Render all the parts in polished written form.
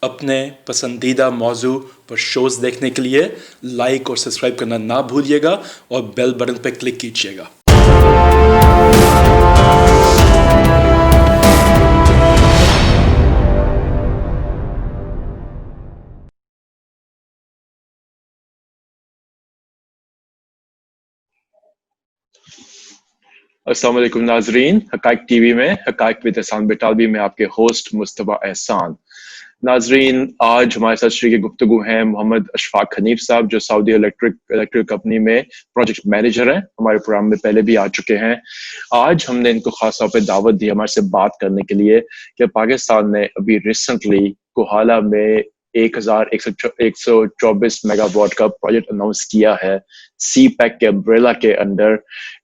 अपने पसंदीदा मौजू पर शोज़ देखने के लिए लाइक और सब्सक्राइब करना ना भूलिएगा और बेल बटन पर क्लिक कीजिएगा। अस्सलाम वालेकुम नाजरीन, हकाइक टीवी में हकाइक विद एहसान बेटालवी में आपके होस्ट मुस्तफा एहसान। नाजरीन, आज हमारे साथ शरीक गुफ्तगू हैं मोहम्मद अशफाक हनीफ साहब, जो सऊदी इलेक्ट्रिक कंपनी में प्रोजेक्ट मैनेजर हैं। हमारे प्रोग्राम में पहले भी आ चुके हैं। आज हमने इनको खास तौर पर दावत दी हमारे से बात करने के लिए कि पाकिस्तान ने अभी रिसेंटली कोहाला में 1124 मेगावाट का प्रोजेक्ट अनाउंस किया है सी पैक के अम्ब्रेला के अंडर,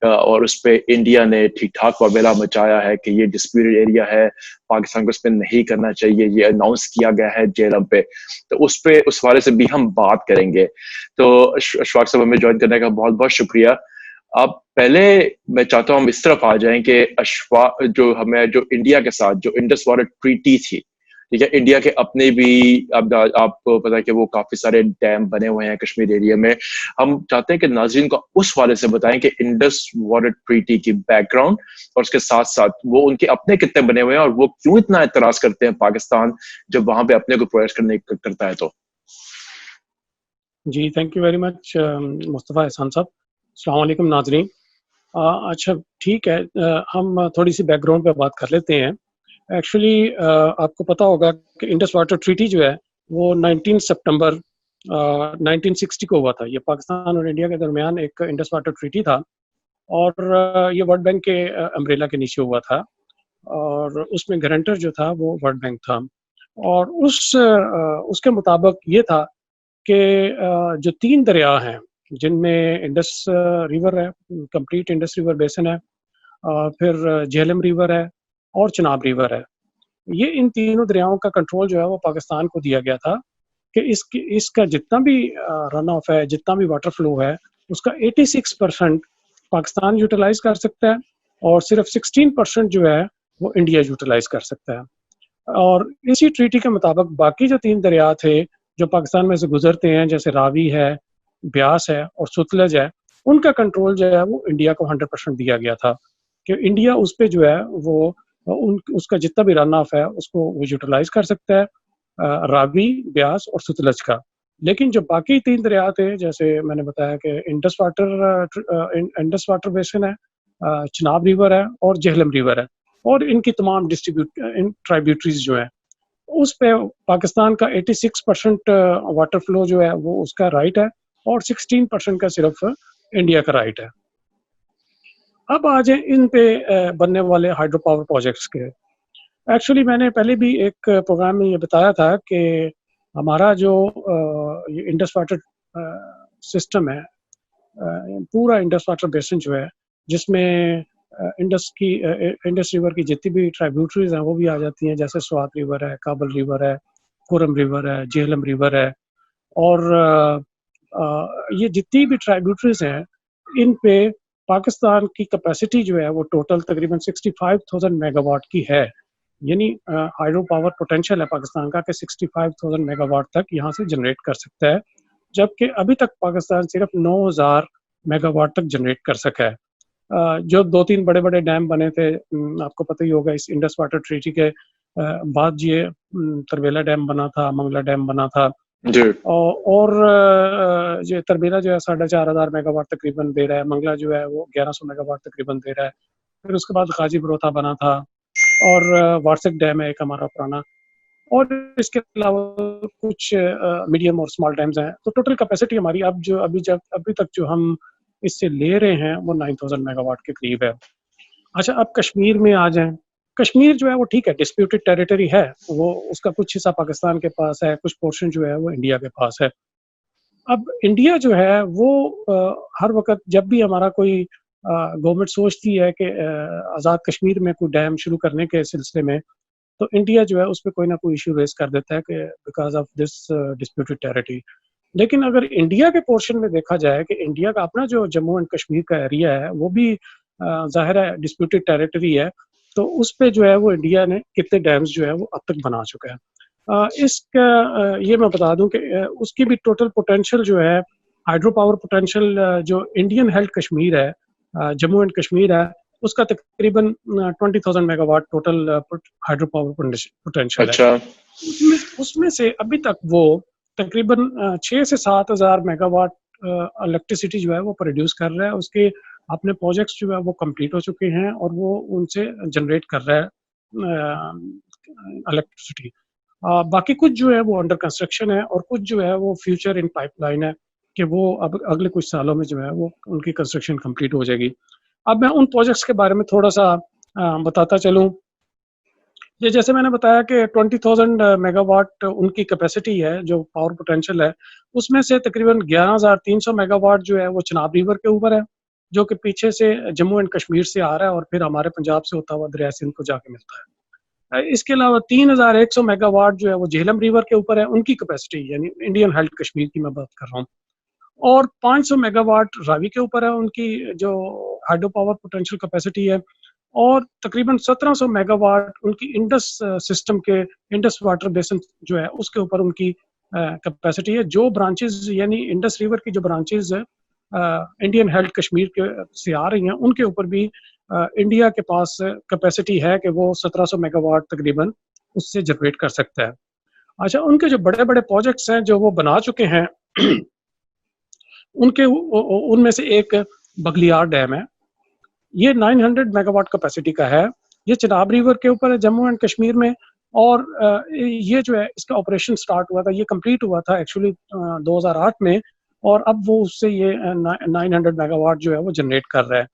और उस पर इंडिया ने ठीक ठाक वबेला मचाया है कि ये डिस्प्यूटेड एरिया है, पाकिस्तान को उस पर नहीं करना चाहिए, ये अनाउंस किया गया है जेलम पे। तो उस हवाले से भी हम बात करेंगे। तो अशफाक साहब, हमें ज्वाइन करने का बहुत बहुत शुक्रिया। अब पहले मैं चाहता हूँ हम इस तरफ आ जाएं कि अशफाक, जो इंडिया के साथ जो इंडस वाटर ट्रीटी थी, ठीक है, इंडिया के अपने भी आपको पता है कि वो काफी सारे डैम बने हुए हैं कश्मीर एरिया में। हम चाहते हैं कि नाज़रीन को उस वाले से बताएं कि इंडस वाटर ट्रीटी की बैकग्राउंड और उसके साथ साथ वो उनके अपने कितने बने हुए हैं और वो क्यों इतना एतराज करते हैं पाकिस्तान जब वहां पे अपने को प्रोटेक्ट करता है। तो जी, thank you very much Mustafa Ehsan साहब। अस्सलाम वालेकुम नाज़रीन। अच्छा, ठीक है, हम थोड़ी सी बैकग्राउंड पे बात कर लेते हैं। एक्चुअली आपको पता होगा कि इंडस वाटर ट्रीटी जो है वो 19 सितंबर 1960 को हुआ था। ये पाकिस्तान और इंडिया के दरमियान एक इंडस वाटर ट्रीटी था और ये वर्ल्ड बैंक के अम्ब्रेला के नीचे हुआ था और उसमें गारंटर जो था वो वर्ल्ड बैंक था। और उसके मुताबिक ये था कि जो 3 दरिया हैं जिनमें इंडस रिवर है, कंप्लीट इंडस रिवर बेसिन है, फिर झेलम रिवर है और चिनाब रिवर है। ये इन तीनों दरियाओं का कंट्रोल जो है वो पाकिस्तान को दिया गया था कि इसका जितना भी रन ऑफ है, जितना भी वाटर फ्लो है, उसका 86% पाकिस्तान यूटिलाइज कर सकता है और सिर्फ 16% जो है वो इंडिया यूटिलाइज कर सकता है। और इसी ट्रीटी के मुताबिक बाकी जो 3 दरिया थे जो पाकिस्तान में से गुजरते हैं, जैसे रावी है, ब्यास है और सतलज है, उनका कंट्रोल जो है वो इंडिया को 100% दिया गया था कि इंडिया उस पे जो है वो उसका जितना भी रन ऑफ है उसको वो यूटिलाइज कर सकता है, रावी, ब्यास और सतलज का। लेकिन जो बाकी 3 दरिया थे, जैसे मैंने बताया कि इंडस वाटर बेसिन है, चिनाब रिवर है और झेलम रिवर है, और इनकी तमाम ट्राइब्यूटरीज जो है उस पे पाकिस्तान का 86% वाटर फ्लो जो है वो उसका राइट है और 16% का सिर्फ इंडिया का राइट है। अब आ जाए इन पे बनने वाले हाइड्रो पावर प्रोजेक्ट्स के। एक्चुअली मैंने पहले भी एक प्रोग्राम में ये बताया था कि हमारा जो ये इंडस वाटर सिस्टम है, पूरा इंडस वाटर बेसिन जो है, जिसमें इंडस रिवर की जितनी भी ट्राइब्यूटरीज हैं वो भी आ जाती हैं, जैसे स्वात रिवर है, काबल रिवर है, खुरम रिवर है, झेलम रिवर है, और ये जितनी भी ट्राइब्यूटरीज हैं इन पे पाकिस्तान की कैपेसिटी जो है वो टोटल तकरीबन 65,000 मेगावाट की है। यानी हाइड्रो पावर पोटेंशियल है पाकिस्तान का कि 65,000 मेगावाट तक यहाँ से जनरेट कर सकता है, जबकि अभी तक पाकिस्तान सिर्फ 9,000 मेगावाट तक जनरेट कर सका है। जो 2-3 बड़े बड़े डैम बने थे, आपको पता ही होगा, इस इंडस वाटर ट्रीटी के बाद ये तरबेला डैम बना था, मंगला डैम बना था, और ये तरबेला जो है 4,500 मेगावाट तकरीबन दे रहा है, मंगला जो है वो 1100 मेगावाट तकरीबन दे रहा है। फिर उसके बाद गाजी बरोथा बना था और वार्सिक डैम है एक हमारा पुराना, और इसके अलावा कुछ मीडियम और स्मॉल डैम्स हैं। तो टोटल कैपेसिटी हमारी अभी तक जो हम इससे ले रहे हैं वो 9,000 मेगावाट के करीब है। अच्छा, अब कश्मीर में आ जाएं। कश्मीर जो है वो ठीक है, डिस्प्यूटेड टेरिटरी है, वो उसका कुछ हिस्सा पाकिस्तान के पास है, कुछ पोर्शन जो है वो इंडिया के पास है। अब इंडिया जो है वो हर वक्त जब भी हमारा कोई गवर्नमेंट सोचती है कि आज़ाद कश्मीर में कोई डैम शुरू करने के सिलसिले में, तो इंडिया जो है उस पर कोई ना कोई इशू रेज कर देता है कि because of this disputed territory. लेकिन अगर इंडिया के पोर्शन में देखा जाए कि इंडिया का अपना जो जम्मू एंड कश्मीर का एरिया है वो भी जाहिर है डिस्प्यूटेड टेरिटरी है, तो उस पे जो है वो इंडिया ने कितने डैम्स जो है वो अब तक बना चुका है। इसका ये मैं बता दूं कि उसकी भी टोटल पोटेंशियल जो है, हाइड्रो पावर पोटेंशियल जो इंडियन हेल्ड कश्मीर है, जम्मू एंड कश्मीर है, उसका तकरीबन 20,000 megawatt total hydro power potential है। अच्छा। उसमें उसमें से अभी तक वो तकरीबन 6 से 7,000 मेगावाट इलेक्ट्रिसिटी जो है वो प्रोड्यूस कर रहा है। उसके अपने प्रोजेक्ट्स जो है वो कंप्लीट हो चुके हैं और वो उनसे जनरेट कर रहा है इलेक्ट्रिसिटी। बाकी कुछ जो है वो अंडर कंस्ट्रक्शन है और कुछ जो है वो फ्यूचर इन पाइपलाइन है कि वो अब अगले कुछ सालों में जो है वो उनकी कंस्ट्रक्शन कंप्लीट हो जाएगी। अब मैं उन प्रोजेक्ट्स के बारे में थोड़ा सा बताता चलूं। ये जैसे मैंने बताया कि 20,000 मेगावाट उनकी कैपेसिटी है, जो पावर पोटेंशियल है, उसमें से तकरीबन 11,300 मेगावाट जो है वो चिनाब रिवर के ऊपर है, जो कि पीछे से जम्मू एंड कश्मीर से आ रहा है और फिर हमारे पंजाब से होता हुआ दरिया सिंध को जाके मिलता है। इसके अलावा 3,100 मेगावाट जो है वो झेलम रिवर के ऊपर है, उनकी कैपेसिटी, यानी इंडियन हेल्ड कश्मीर की मैं बात कर रहा हूँ। और 500 मेगावाट रावी के ऊपर है, उनकी जो हाइड्रो पावर पोटेंशियल कैपेसिटी है। और तकरीबन 1700 मेगावाट उनकी इंडस सिस्टम के, इंडस वाटर बेसिन जो है उसके ऊपर उनकी कैपेसिटी है। जो ब्रांचेस यानी इंडस रिवर की जो ब्रांचेस है इंडियन हेल्ड कश्मीर के से आ रही हैं, उनके ऊपर भी इंडिया के पास कैपेसिटी है कि वो 1700 मेगावाट तकरीबन उससे जनरेट कर सकता है। अच्छा, उनके जो बड़े बड़े प्रोजेक्ट्स हैं जो वो बना चुके हैं उनके उनमें से एक बगलियार डैम है। ये 900 मेगावाट कैपेसिटी का है। ये चिनाब रिवर के ऊपर है जम्मू एंड कश्मीर में। और ये जो है इसका ऑपरेशन स्टार्ट हुआ था, ये कंप्लीट हुआ था एक्चुअली 2008 में, और अब वो उससे ये 900 मेगावाट जो है वो जनरेट कर रहा है।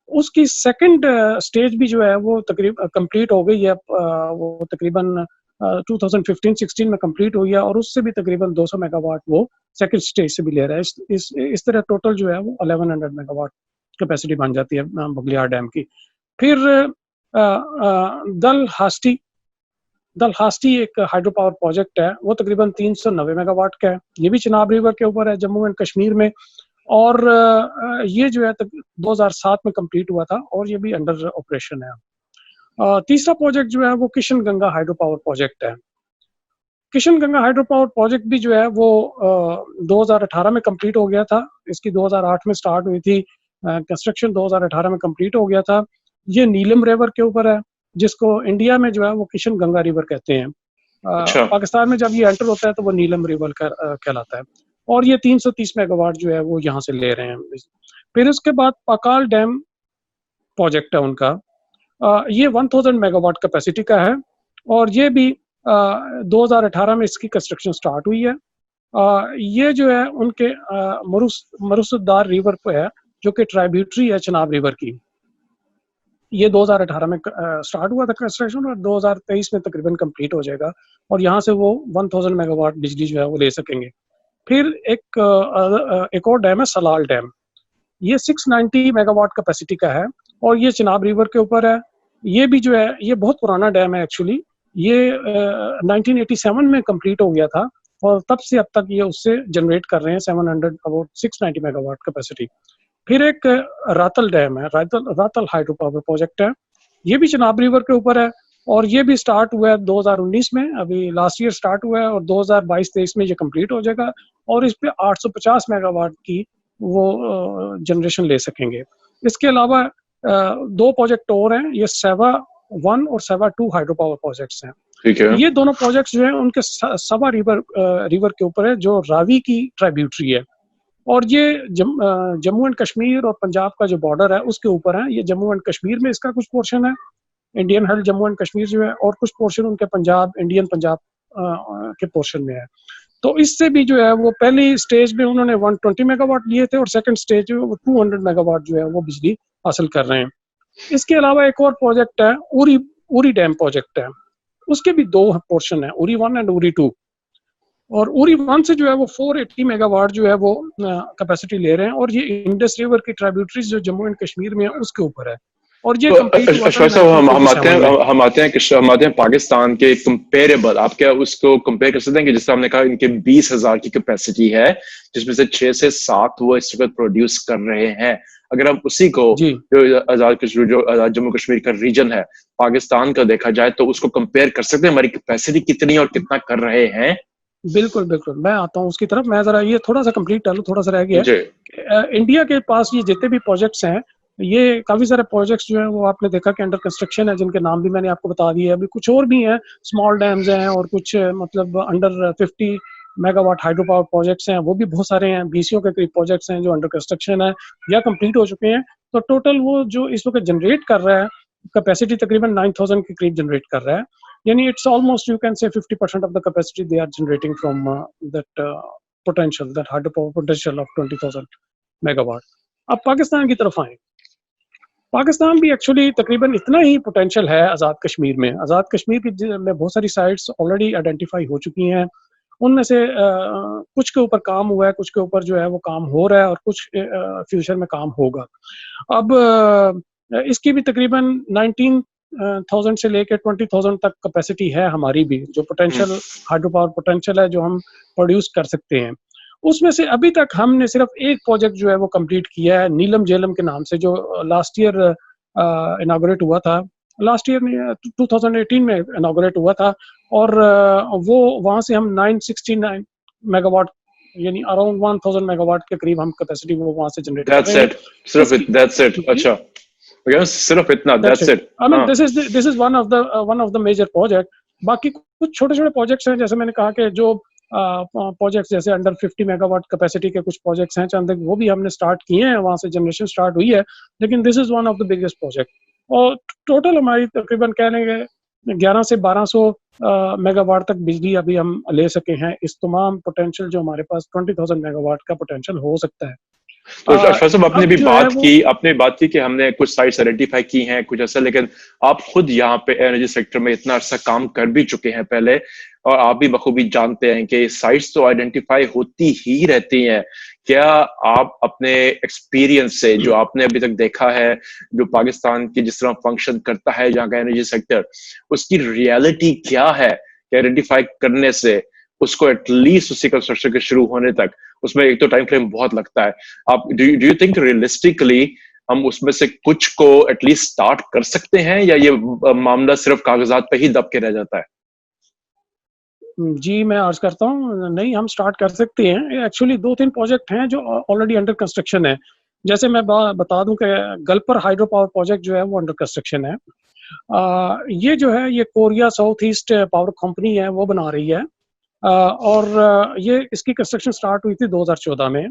उसकी सेकंड स्टेज भी जो है वो तकरीबन कंप्लीट हो गई है। वो तकरीबन 2015-16 में कंप्लीट हुई है और उससे भी तकरीबन 200 मेगावाट वो सेकंड स्टेज से भी ले रहा है। इस तरह टोटल जो है वो 1100 मेगावाट कैपेसिटी बन जाती है बगलियार डैम की। फिर दल हास्टी एक हाइड्रो पावर प्रोजेक्ट है, वो तकरीबन 390 मेगावाट का है। ये भी चिनाब रिवर के ऊपर है जम्मू एंड कश्मीर में। और ये जो है 2007 में कंप्लीट हुआ था और ये भी अंडर ऑपरेशन है। तीसरा प्रोजेक्ट जो है वो Kishan Ganga hydro power project है। Kishan Ganga hydro power project भी जो है वो 2018 में कंप्लीट हो गया था। इसकी 2008 में स्टार्ट हुई थी, कंस्ट्रक्शन 2018 में कंप्लीट हो गया था। ये नीलम रिवर के ऊपर है, जिसको इंडिया में जो है वो किशन गंगा रिवर कहते हैं। अच्छा। पाकिस्तान में जब ये एंटर होता है तो वो नीलम रिवर कहलाता है। और ये 330 मेगावाट जो है वो यहाँ से ले रहे हैं। फिर उसके बाद पाकाल डैम प्रोजेक्ट है उनका। ये 1000 मेगावाट कैपेसिटी का है और ये भी 2018 में इसकी कंस्ट्रक्शन स्टार्ट हुई है। ये जो है उनके मरुसदार रिवर पे है, जो कि ट्राइब्यूटरी है चिनाब रिवर की। ये 2018 में स्टार्ट हुआ था कंस्ट्रक्शन और 2023 में तकरीबन कंप्लीट हो जाएगा और यहाँ से वो 1000 मेगावाट बिजली जो है वो ले सकेंगे। फिर एक और डैम है सलाल डैम। ये 690 मेगावाट कैपेसिटी का है और ये चिनाब रिवर के ऊपर है। ये भी जो है ये बहुत पुराना डैम है एक्चुअली। ये 1987 में कंप्लीट हो गया था और तब से अब तक ये उससे जनरेट कर रहे हैं 690 मेगावाट कैपेसिटी। फिर एक रातल डैम है, रातल हाइड्रो पावर प्रोजेक्ट है। ये भी चिनाब रिवर के ऊपर है और ये भी स्टार्ट हुआ है 2019 में, अभी लास्ट ईयर स्टार्ट हुआ है और 2022-23 में ये कंप्लीट हो जाएगा और इस पे 850 मेगावाट की वो जनरेशन ले सकेंगे। इसके अलावा 2 प्रोजेक्ट और हैं, ये सेवा 1 और सेवा 2 हाइड्रो पावर प्रोजेक्ट्स हैं। ठीक है। ये दोनों प्रोजेक्ट्स जो हैं उनके सवा रिवर के ऊपर है, जो रावी की ट्राइब्यूटरी है। और ये जम्मू एंड कश्मीर और पंजाब का जो बॉर्डर है उसके ऊपर है। ये जम्मू एंड कश्मीर में इसका कुछ पोर्शन है, Indian held Jammu and Kashmir जो है, और कुछ पोर्शन उनके पंजाब, इंडियन पंजाब के पोर्शन में है। तो इससे भी जो है वो पहली स्टेज में उन्होंने 120 मेगावाट लिए थे और सेकंड स्टेज में वो 200 मेगावाट जो है वो बिजली हासिल कर रहे हैं। इसके अलावा एक और प्रोजेक्ट है, उरी डैम प्रोजेक्ट है। उसके भी 2 पोर्शन है, उरी 1 एंड उरी 2। और उरी 1 से जो है वो 480 मेगावाट जो है वो कैपेसिटी ले रहे हैं और ये इंडस रिवर की ट्राइब्यूटरीज जो जम्मू एंड कश्मीर में है उसके ऊपर है। और ये हम आते हैं पाकिस्तान के कंपेरेबल। आप क्या उसको कंपेयर कर सकते हैं कि जिस तरह हमने कहा इनके 20,000 की कैपेसिटी है, जिसमें से 6 से 7 वो इस वक्त प्रोड्यूस कर रहे हैं, अगर हम उसी को जी जो आजाद जम्मू कश्मीर का रीजन है पाकिस्तान का देखा जाए तो उसको कंपेयर कर सकते हैं, हमारी कैपेसिटी कितनी है और कितना कर रहे हैं? बिल्कुल बिल्कुल, मैं आता हूँ उसकी तरफ। मैं जरा ये थोड़ा सा कंप्लीट कर लूँ, थोड़ा सा रह गया जी। है। इंडिया के पास ये जितने भी प्रोजेक्ट्स हैं, ये काफी सारे प्रोजेक्ट्स जो हैं वो आपने देखा कि अंडर कंस्ट्रक्शन है, जिनके नाम भी मैंने आपको बता दिए। अभी कुछ और भी हैं, स्मॉल डैम्स हैं, और कुछ मतलब under 50 megawatt hydro power projects हैं, वो भी बहुत सारे हैं। बीसीओ के करीब प्रोजेक्ट्स हैं जो अंडर कंस्ट्रक्शन है या कंप्लीट हो चुके हैं। तो टोटल वो जो इस वक्त जनरेट कर रहा है कैपेसिटी तकरीबन 9000 के करीब जनरेट कर रहा है। Yani it's almost, you can say, 50% of the capacity they are generating from that potential, that hydropower potential of 20,000 megawatt. अब पाकिस्तान की तरफ आए, पाकिस्तान भी एक्चुअली तकरीबन इतना ही पोटेंशियल है आज़ाद कश्मीर में। आज़ाद कश्मीर की में बहुत सारी साइट्स ऑलरेडी आइडेंटिफाई हो चुकी हैं। उनमें से कुछ के ऊपर काम हुआ है, कुछ के ऊपर जो है वो काम हो रहा है, और कुछ फ्यूचर में काम होगा। अब इसकी भी तकरीबन 19,000 से लेकर 20,000 तक कैपेसिटी है हमारी भी, जो पोटेंशियल हाइड्रो पावर पोटेंशियल है जो हम प्रोड्यूस कर सकते हैं। उसमें से अभी तक हमने सिर्फ एक प्रोजेक्ट जो है वो कंप्लीट किया है, नीलम झेलम के नाम से, जो लास्ट ईयर इनॉग्रेट हुआ था। लास्ट ईयर में 2018 में इनॉग्रेट हुआ था, और वो वहाँ से हम 969 मेगावाट, यानी अराउंड 1000 मेगावाट के करीब हम कैपेसिटी वो वहाँ से जनरेट कर That's रहे हैं। it. सिर्फ इसकी that's it. जी, अच्छा, okay, सिर्फ इतना, that's that's it. it. I mean, हाँ, this is one of the major project. बाकी कुछ छोटे छोटे प्रोजेक्ट्स हैं, जैसे मैंने कहा कि जो प्रोजेक्ट्स जैसे अंडर 50 मेगावाट कैपेसिटी के कुछ प्रोजेक्ट्स हैं चंद, वो भी हमने स्टार्ट किए हैं, वहाँ से जनरेशन स्टार्ट हुई है। लेकिन this is one of the biggest project, और टोटल हमारी तकरीबन कह लेंगे 11 से 1200 मेगावाट तक बिजली अभी हम ले सके हैं। इस तमाम पोटेंशियल जो हमारे पास 20,000 मेगावाट का पोटेंशियल हो सकता है। तो अशफाक साहब आपने अब भी जो है वो आपने बात की कि हमने कुछ साइट्स आइडेंटिफाई की हैं कुछ ऐसा, लेकिन आप खुद यहाँ पे एनर्जी सेक्टर में इतना अर्सा काम कर भी चुके हैं पहले, और आप भी बखूबी जानते हैं कि साइट्स तो आइडेंटिफाई होती ही रहती हैं। क्या आप अपने एक्सपीरियंस से, जो आपने अभी तक देखा है, जो पाकिस्तान की जिस तरह फंक्शन करता है यहाँ का एनर्जी सेक्टर, उसकी रियलिटी क्या है आइडेंटिफाई करने से उसको एटलीस्ट उसकी कंस्ट्रक्शन के शुरू होने तक, उसमें एक तो टाइम फ्रेम बहुत लगता है। आप डू यू थिंक रियलिस्टिकली हम उसमें से कुछ को एटलीस्ट स्टार्ट कर सकते हैं, या ये मामला सिर्फ कागजात पे ही दब के रह जाता है? जी, मैं अर्ज़ करता हूँ, नहीं, हम स्टार्ट कर सकते हैं। एक्चुअली 2-3 प्रोजेक्ट हैं जो ऑलरेडी अंडर कंस्ट्रक्शन है। जैसे मैं बता दूँ कि गल्पर हाइड्रो पावर प्रोजेक्ट जो है वो अंडर कंस्ट्रक्शन है। ये जो है ये Korea south east power company है वो बना रही है। और ये इसकी कंस्ट्रक्शन स्टार्ट हुई थी 2014 में,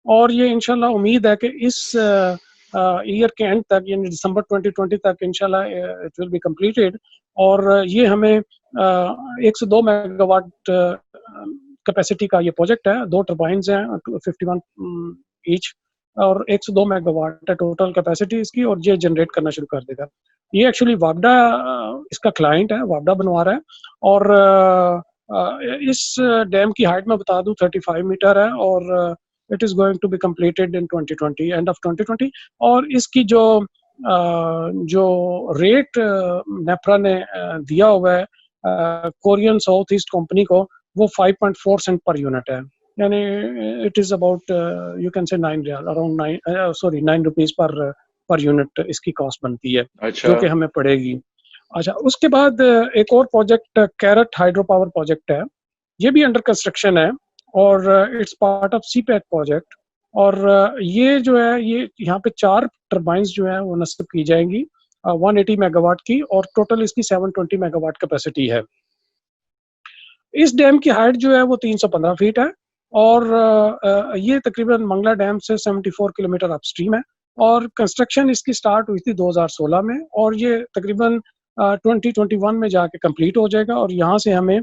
और ये इंशाल्लाह उम्मीद है कि इस ईयर के एंड तक, यानी दिसंबर 2020 तक इंशाल्लाह इट विल बी कंप्लीटेड। और ये हमें 102 मेगावाट कैपेसिटी का ये प्रोजेक्ट है। 2 टरबाइन्स हैं 51 ईच, और 102 मेगावाट है टोटल कैपेसिटी इसकी, और ये जनरेट करना शुरू कर देगा। ये एक्चुअली वापडा इसका क्लाइंट है, वापडा बनवा रहा है। और इस डैम की हाइट मैं बता दूं 35 मीटर है, और it is going to be completed in 2020, end of 2020। और इसकी जो रेट नेप्रा ने दिया हुआ है कोरियन साउथ ईस्ट कंपनी को, वो 5.4 सेंट पर यूनिट है। यानी it is about you can say 9 riyal, around 9 rupees per unit इसकी कॉस्ट बनती है, अच्छा। जो कि हमें पड़ेगी। अच्छा, उसके बाद एक और project Karot hydro power project है, ये भी अंडर कंस्ट्रक्शन है, और it's part of CPEC project. और ये जो है ये यहाँ पे 4 टरबाइंस जो है वो नस्ब की जाएंगी 180 मेगावाट की, और टोटल इसकी 720 मेगावाट कैपेसिटी है। इस डैम की हाइट जो है वो 315 फीट है, और ये तकरीबन मंगला डैम से 74 किलोमीटर अपस्ट्रीम है। और कंस्ट्रक्शन इसकी स्टार्ट हुई थी 2016 में, और ये तकरीबन 2021 में जाके कंप्लीट हो जाएगा। और यहाँ से हमें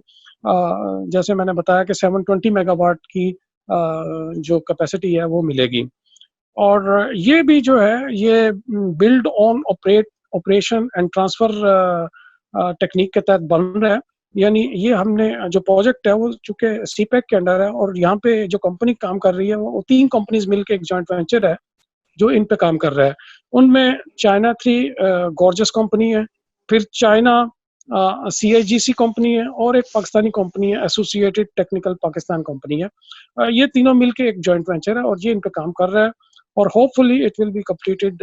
जैसे मैंने बताया कि 720 मेगावाट की जो कैपेसिटी है वो मिलेगी। और ये भी जो है ये build on operation and transfer technique के तहत बन रहा है। यानी ये हमने जो प्रोजेक्ट है वो चूंकि सीपैक के अंडर है, और यहाँ पे जो कंपनी काम कर रही है वो 3 कंपनीज मिलकर एक जॉइंट वेंचर है जो इन पे काम कर रहा है। उनमें चाइना 3 गॉर्जस कंपनी है, फिर चाइना CIGC कंपनी है, और एक पाकिस्तानी कंपनी है एसोसिएटेड टेक्निकल पाकिस्तान कंपनी है। ये तीनों मिलके एक जॉइंट वेंचर है, और ये इन पे काम कर रहा है। और hopefully it will be completed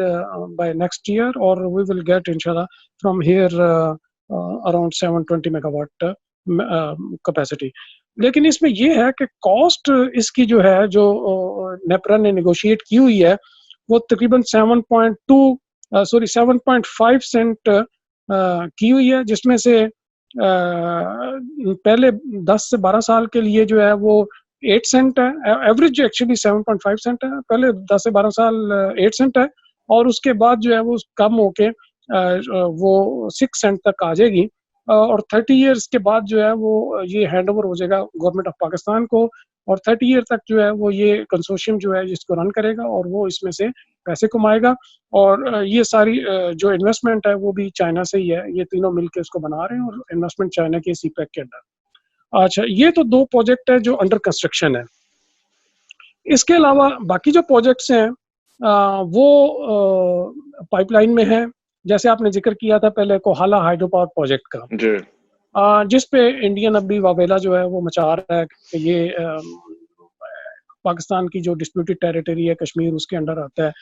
by next year, or we will get inshallah from here around 720 megawatt capacity. लेकिन इसमें ये है कि कॉस्ट इसकी जो है, जो नेपरा ने नेगोशिएट की हुई है, वो तकरीबन 7.5 सेंट की हुई है, जिसमें से पहले 10 से 12 साल के लिए जो है वो 8 सेंट है, एवरेज एक्चुअली 7.5 सेंट है, पहले 10 से 12 साल 8 सेंट है, और उसके बाद जो है वो कम होके वो 6 सेंट तक आ जाएगी, और 30 इयर्स के बाद जो है वो ये हैंड ओवर हो जाएगा गवर्नमेंट ऑफ पाकिस्तान को, और 30 ईयर तक जो है वो ये कंसोर्शियम जो है जिसको रन करेगा, और वो इसमें से पैसे कमाएगा, और ये सारी जो इन्वेस्टमेंट है वो भी चाइना से ही है, ये तीनों मिलके उसको बना रहे हैं, और इन्वेस्टमेंट चाइना के सीपैक के अंडर। अच्छा, ये तो 2 प्रोजेक्ट है जो अंडर कंस्ट्रक्शन है। इसके अलावा बाकी जो प्रोजेक्ट्स हैं वो पाइपलाइन में है, जैसे आपने जिक्र किया था पहले कोहाला हाइड्रो पावर प्रोजेक्ट का, जी जिस पे इंडियन अभी वावेला जो है वो मचा रहा है कि ये पाकिस्तान की जो डिस्प्यूटेड टेरिटरी है कश्मीर, उसके अंडर आता है।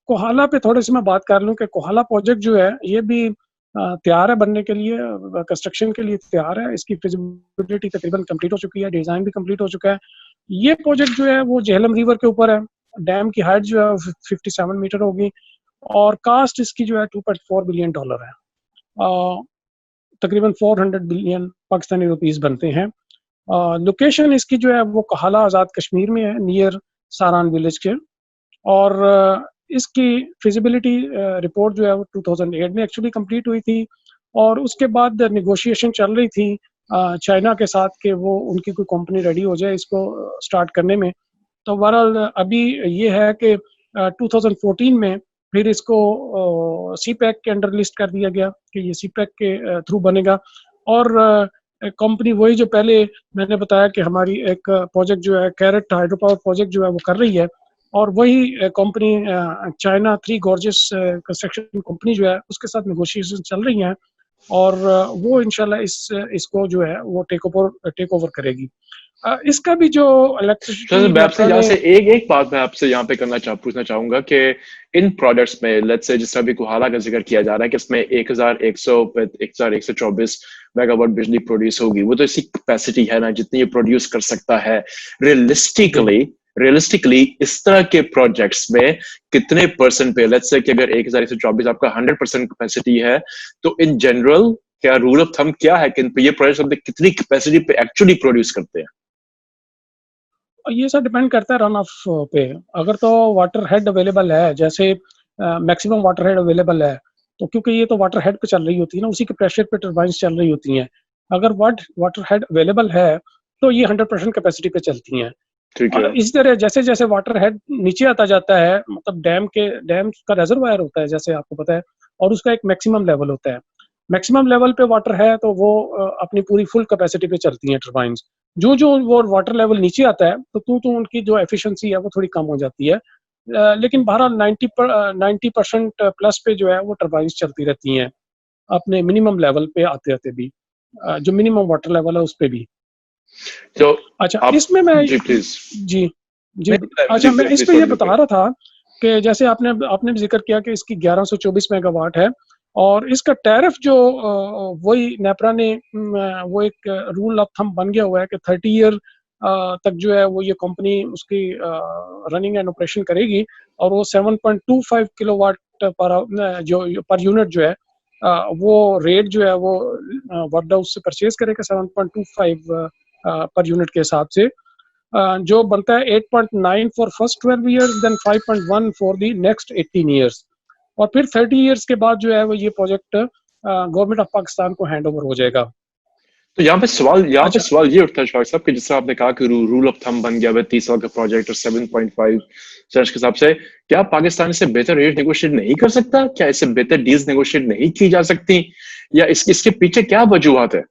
कोहाला पे थोड़ी सी मैं बात कर लूँ कि कोहाला प्रोजेक्ट जो है ये भी तैयार है बनने के लिए, कंस्ट्रक्शन के लिए तैयार है, इसकी फिजिबिलिटी तकरीबन कंप्लीट हो चुकी है, डिज़ाइन भी कंप्लीट हो चुका है। ये प्रोजेक्ट जो है वो झेलम रिवर के ऊपर है, डैम की हाइट जो है 57 मीटर होगी, और कास्ट इसकी जो है $2.4 बिलियन है, तकरीबन 400 बिलियन पाकिस्तानी रुपीस बनते हैं। लोकेशन इसकी जो है वो कोहाला आज़ाद कश्मीर में है, नियर सारान विलेज के, और इसकी फिजिबिलिटी रिपोर्ट जो है वो 2008 में एक्चुअली कंप्लीट हुई थी, और उसके बाद नेगोशिएशन चल रही थी चाइना के साथ कि वो उनकी कोई कंपनी रेडी हो जाए इसको स्टार्ट करने में। तो बहरहाल अभी ये है कि 2014 में फिर इसको सीपैक के अंडर लिस्ट कर दिया गया कि ये सीपैक के थ्रू बनेगा, और कंपनी वही जो पहले मैंने बताया कि हमारी एक प्रोजेक्ट जो है कैरेट हाइड्रो पावर प्रोजेक्ट जो है वो कर रही है, और वही company China 3 gorgeous construction company जो है उसके साथ नेगोशिएशन चल रही हैं, और वो इंशाल्लाह इसको जो है वो टेक ओवर करेगी। इसका भी जो तो इलेक्ट्रिसिटी मैं आपसे यहाँ से एक बात मैं आपसे यहाँ पे पूछना चाहूंगा कि इन प्रोडक्ट्स में लेट्स से जिस तरह भी कोहाला का जिक्र किया जा रहा है कि इसमें 1124 मेगावाट बिजली प्रोड्यूस होगी, वो तो इसकी कैपेसिटी है ना जितनी ये प्रोड्यूस कर सकता है। रियलिस्टिकली इस तरह के प्रोजेक्ट्स में कितने परसेंट पे, लेट्स से कि अगर 1124 आपका 100% कैपेसिटी है, तो इन जनरल क्या रूल ऑफ थंब क्या है कि ये प्रोजेक्ट कितनी कैपेसिटी पे एक्चुअली प्रोड्यूस करते हैं? ये सब डिपेंड करता है रन ऑफ पे। अगर तो वाटर हेड अवेलेबल है, जैसे मैक्सिमम वाटर हेड अवेलेबल है, तो क्योंकि ये तो वाटर हेड पे चल रही होती है ना, उसी के प्रेशर पे टर्बाइंस चल रही होती हैं। अगर वाटर हेड अवेलेबल है तो ये 100% कैपेसिटी पे चलती हैं। ठीक है। और इसी तरह जैसे जैसे वाटर हेड नीचे आता जाता है, मतलब डैम का रिजर्वायर होता है जैसे आपको पता है, और उसका एक मैक्सिमम लेवल होता है। मैक्सिमम लेवल पे वाटर है तो वो अपनी पूरी फुल कैपेसिटी पे चलती हैं टर्बाइंस। जो जो वो वाटर लेवल नीचे आता है तो उनकी जो एफिशिएंसी है वो थोड़ी कम हो जाती है, लेकिन बहरहाल 90% प्लस पे जो है वो टर्बाइंस चलती रहती हैं अपने मिनिमम लेवल पे आते आते भी, जो मिनिमम वाटर लेवल है उस पे भी। तो अच्छा, इसमें मैं जी प्लीज जी जी अच्छा, मैं इस पे ये बता रहा था कि जैसे आपने भी जिक्र किया कि इसकी 1124 मेगावाट है, और इसका टैरिफ जो वही नेपरा ने वो एक रूल ऑफ थंब बन गया हुआ है कि 30 ईयर तक जो है वो ये कंपनी उसकी रनिंग एंड ऑपरेशन करेगी, और वो 7.25 किलोवाट पर यूनिट जो है वो रेट जो है वो वर्ल्ड हाउस से परचेज करेगा 7.25 पर यूनिट के हिसाब से, जो बनता है 8.9 for first 12 years, then 5.1 for the next 18 years, और फिर 30 इयर्स के बाद जो है वो ये प्रोजेक्ट गवर्नमेंट ऑफ पाकिस्तान को हैंड ओवर हो जाएगा। तो यहाँ पे सवाल ये उठता है शाह साहब कि जिससे आपने कहा कि रूल ऑफ थंब बन गया है 30 साल का प्रोजेक्ट और 7.5 सर्च के हिसाब से, क्या पाकिस्तान इससे बेहतर रेट नेगोशिएट नहीं कर सकता? क्या इससे बेहतर डील्स नेगोशिएट नहीं की जा सकती, या इसके पीछे क्या वजूहत है?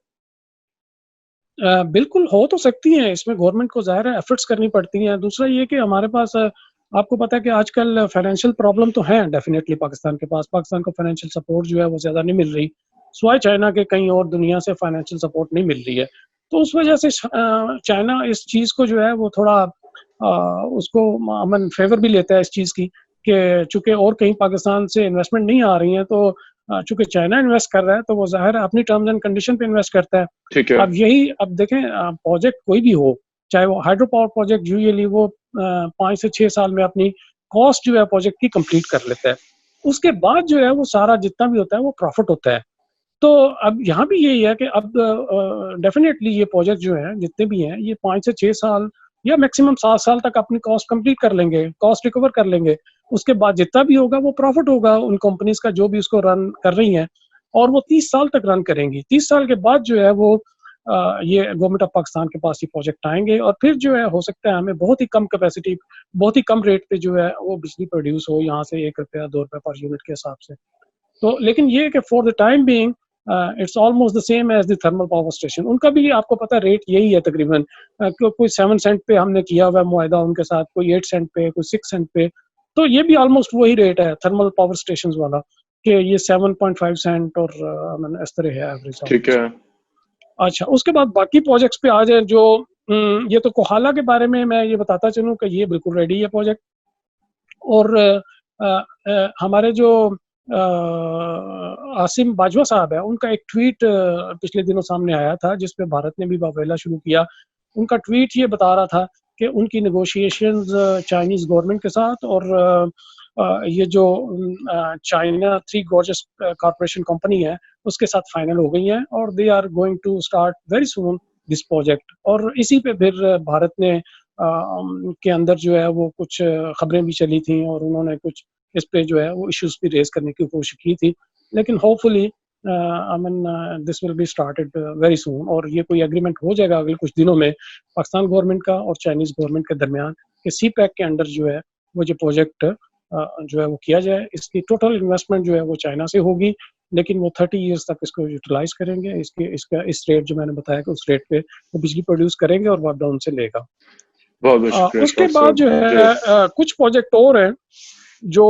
बिल्कुल हो तो सकती हैं, इसमें गवर्नमेंट को ज़ाहिर है एफर्ट्स करनी पड़ती हैं। दूसरा ये कि हमारे पास आपको पता है कि आजकल फाइनेंशियल प्रॉब्लम तो है डेफिनेटली पाकिस्तान के पास, पाकिस्तान को फाइनेंशियल सपोर्ट जो है वो ज़्यादा नहीं मिल रही, सिवाय चाइना के कहीं और दुनिया से फाइनेंशियल सपोर्ट नहीं मिल रही है। तो उस वजह से चाइना इस चीज़ को जो है वो थोड़ा उसको अमन फेवर भी लेता है इस चीज़ की कि चूँकि और कहीं पाकिस्तान से इन्वेस्टमेंट नहीं आ रही है, तो चूँकि चाइना इन्वेस्ट कर रहा है, तो वो ज़ाहिर है अपनी टर्म्स एंड कंडीशन पे इन्वेस्ट करता है। ठीक है। अब देखें, प्रोजेक्ट कोई भी हो, चाहे वो हाइड्रो पावर प्रोजेक्ट, यूजुअली वो 5 से 6 साल में अपनी कॉस्ट जो है प्रोजेक्ट की कंप्लीट कर लेता है। उसके बाद जो है वो सारा जितना भी होता है वो प्रॉफिट होता है। तो अब यहाँ भी यही है कि अब डेफिनेटली ये प्रोजेक्ट जो है जितने भी हैं, ये 5 से 6 साल या मैक्सिमम 7 साल तक अपनी कॉस्ट कंप्लीट कर लेंगे, कॉस्ट रिकवर कर लेंगे। उसके बाद जितना भी होगा वो प्रॉफिट होगा उन कंपनीज का जो भी उसको रन कर रही हैं, और वो 30 साल तक रन करेंगी। 30 साल के बाद जो है वो ये गवर्नमेंट ऑफ पाकिस्तान के पास ये प्रोजेक्ट आएंगे, और फिर जो है हो सकता है हमें बहुत ही कम कैपेसिटी, बहुत ही कम रेट पे जो है वो बिजली प्रोड्यूस हो यहाँ से, 1 रुपया 2 रुपये पर यूनिट के हिसाब से। तो लेकिन ये कि for the time being it's almost the same as the thermal power station. उनका भी आपको पता है रेट यही है तकरीबन, कोई 7 सेंट पे हमने किया हुआ है मुआहदा उनके साथ, कोई 8 सेंट पे, कोई 6 सेंट पे। तो ये भी ऑलमोस्ट वही रेट है थर्मल पावर स्टेशन वाला, कि ये 7.5 सेंट और इस तरह है एवरेज। ठीक है। अच्छा, उसके बाद बाकी प्रोजेक्ट्स पे आ जाए जो ये तो कोहाला के बारे में मैं ये बताता चलूँ कि ये बिल्कुल रेडी है प्रोजेक्ट। और हमारे जो आसिम बाजवा साहब है, उनका एक ट्वीट पिछले दिनों सामने आया था जिसपे भारत ने भी वावेला शुरू किया। उनका ट्वीट ये बता रहा था कि उनकी नेगोशिएशंस चाइनीज गवर्नमेंट के साथ और ये जो China Three Gorges Corporation company है उसके साथ फाइनल हो गई हैं, और they are going to start very soon this project. और इसी पे फिर भारत ने के अंदर जो है वो कुछ खबरें भी चली थी, और उन्होंने कुछ इस पे जो है वो इश्यूज भी रेज करने की कोशिश की थी। लेकिन hopefully I mean this will be started very soon, और ये कोई एग्रीमेंट हो जाएगा अगले कुछ दिनों में पाकिस्तान गवर्नमेंट का और चाइनीज गवर्नमेंट के दरमियान, कि सी पैक के अंडर जो है वो जो प्रोजेक्ट जो है वो किया जाए। इसकी टोटल इन्वेस्टमेंट जो है वो चाइना से होगी, लेकिन वो 30 ईयर्स तक इसको यूटिलाइज करेंगे। इसका इस रेट जो मैंने बताया कि उस रेट पे वो बिजली प्रोड्यूस करेंगे और वापडा उनसे लेगा। बहुत बहुत शुक्रिया उसके इशफाक बाद जो साहब। है कुछ प्रोजेक्ट और हैं जो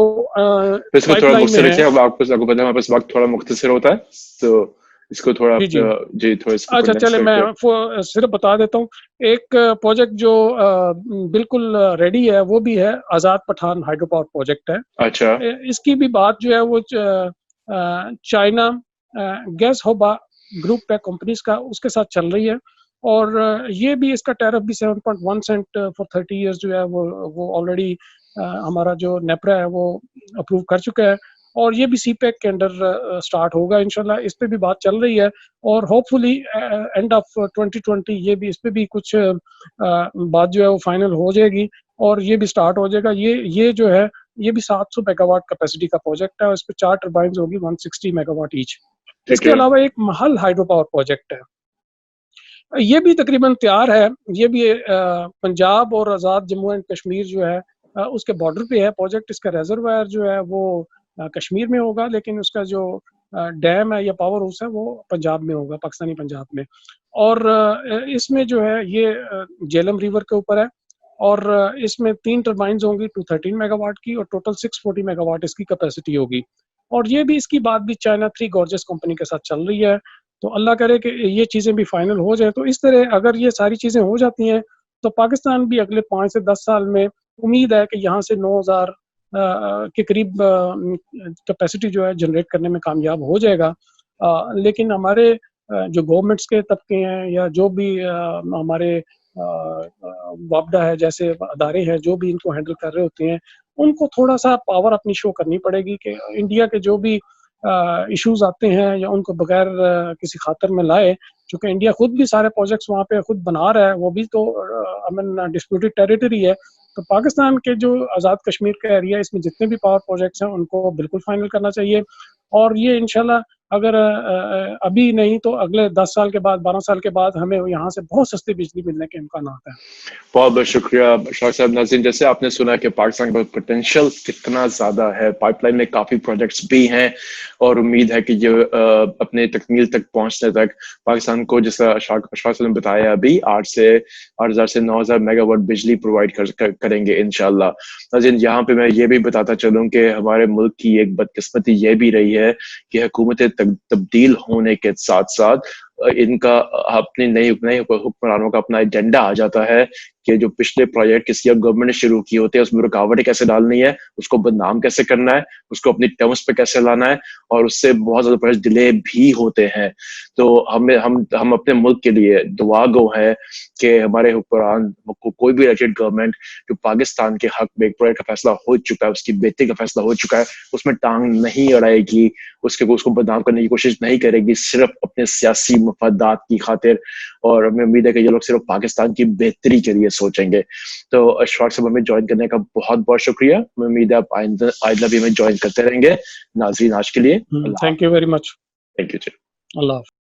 इसको थोड़ा पाइपलाइन में मुख्तसर है। रखिए, अब आपको पता है हमारे पास वक्त थोड़ा मुख्तसर होता है, तो इसको थोड़ा जी जी। जी थोड़ा इसको अच्छा कंडेंस चले, मैं करके। सिर्फ बता देता हूँ। एक प्रोजेक्ट जो बिल्कुल रेडी है वो भी है, आज़ाद पठान हाइड्रो पावर प्रोजेक्ट है। अच्छा। इसकी भी बात जो है वो चाइना गैस होबा ग्रुप है कंपनीज का, उसके साथ चल रही है। और ये भी इसका टैरिफ भी 7.1 सेंट फॉर 30 इयर्स जो है वो ऑलरेडी हमारा जो नेपरा है वो अप्रूव कर चुका है, और ये भी सी पैक के अंडर स्टार्ट होगा इंशाल्लाह। इस पे भी बात चल रही है, और होपफुली एंड ऑफ 2020 ये भी, इस पे भी कुछ बात जो है वो फाइनल हो जाएगी, और ये भी स्टार्ट हो जाएगा। ये जो है ये भी 700 मेगावाट कैपेसिटी का प्रोजेक्ट है, और इस पे 4 टर्बाइन्स होगी 160 मेगावाट ईच। इसके अलावा एक महल हाइड्रो पावर प्रोजेक्ट है, ये भी तकरीबन तैयार है। ये भी पंजाब और आज़ाद जम्मू एंड कश्मीर जो है उसके बॉर्डर पे है प्रोजेक्ट। इसका रेजरवायर जो है वो कश्मीर में होगा, लेकिन उसका जो डैम है या पावर हाउस है वो पंजाब में होगा, पाकिस्तानी पंजाब में। और इसमें जो है ये झेलम रिवर के ऊपर है, और इसमें 3 टर्बाइन्स होंगी 213 मेगावाट की, और टोटल 640 मेगावाट इसकी कैपेसिटी होगी। और ये भी, इसकी बात भी चाइना थ्री गॉर्जस कंपनी के साथ चल रही है। तो अल्लाह करे कि ये चीज़ें भी फाइनल हो जाए। तो इस तरह अगर ये सारी चीज़ें हो जाती हैं तो पाकिस्तान भी अगले 5 से 10 साल में उम्मीद है कि यहाँ से 9000 के करीब कैपेसिटी जो है जनरेट करने में कामयाब हो जाएगा। लेकिन हमारे जो गवर्नमेंट्स के तबके हैं या जो भी हमारे वापडा है जैसे अदारे हैं जो भी इनको हैंडल कर रहे होते हैं, उनको थोड़ा सा पावर अपनी शो करनी पड़ेगी कि इंडिया के जो भी इश्यूज आते हैं या उनको बगैर किसी खातर में लाए। क्योंकि इंडिया खुद भी सारे प्रोजेक्ट्स वहाँ पे खुद बना रहा है, वो भी तो आई मीन डिस्प्यूटेड टेरिटरी है। तो पाकिस्तान के जो आज़ाद कश्मीर का एरिया, इसमें जितने भी पावर प्रोजेक्ट्स हैं उनको बिल्कुल फाइनल करना चाहिए। और ये इंशाल्लाह अगर अभी नहीं तो अगले 10 साल के बाद, 12 साल के बाद हमें यहाँ से बहुत सस्ती बिजली मिलने के इम्कान हैं। बहुत बहुत शुक्रिया इशफाक साहब। नाज़रीन, जैसे आपने सुना कि पाकिस्तान का पोटेंशियल कितना ज़्यादा है, पाइपलाइन में काफ़ी प्रोजेक्ट्स भी हैं, और उम्मीद है कि ये अपने तकमील तक पहुंचने तक पाकिस्तान को, जैसा इशफाक साहब ने बताया, अभी 8,000 से 9,000 मेगावाट बिजली प्रोवाइड करेंगे इंशाल्लाह। नाज़रीन, यहाँ पे मैं ये भी बताता चलूँ कि हमारे मुल्क की एक बदकिस्मती ये भी रही है कि हुकूमतें तब्दील होने के साथ साथ इनका अपनी नई नई हुक्मरानों का अपना एजेंडा आ जाता है कि जो पिछले प्रोजेक्ट किसी गवर्नमेंट ने शुरू किए होते हैं उसमें रुकावटें कैसे डालनी है, उसको बदनाम कैसे करना है, उसको अपनी टर्म्स पे कैसे लाना है, और उससे बहुत ज्यादा प्रोजेक्ट डिले भी होते हैं। तो हम अपने मुल्क के लिए दुआ गो है कि हमारे हुक्मरान कोई भी इलेक्टेड गवर्नमेंट जो पाकिस्तान के हक में एक प्रोजेक्ट का फैसला हो चुका है, उसकी बेहतरी का फैसला हो चुका है, उसमें टांग नहीं अड़ाएगी, उसको बदनाम करने की कोशिश नहीं करेगी सिर्फ अपने सियासी मफादात की खातिर। और हमें उम्मीद है कि ये लोग सिर्फ पाकिस्तान की बेहतरी के लिए सोचेंगे। तो अशफाक साहब, हमें ज्वाइन करने का बहुत बहुत शुक्रिया। हमें उम्मीद है आप आइंदा भी हमें ज्वाइन करते रहेंगे। नाजरीन, आज के लिए thank you very much. Thank you जी। अल्लाह हाफ़िज़।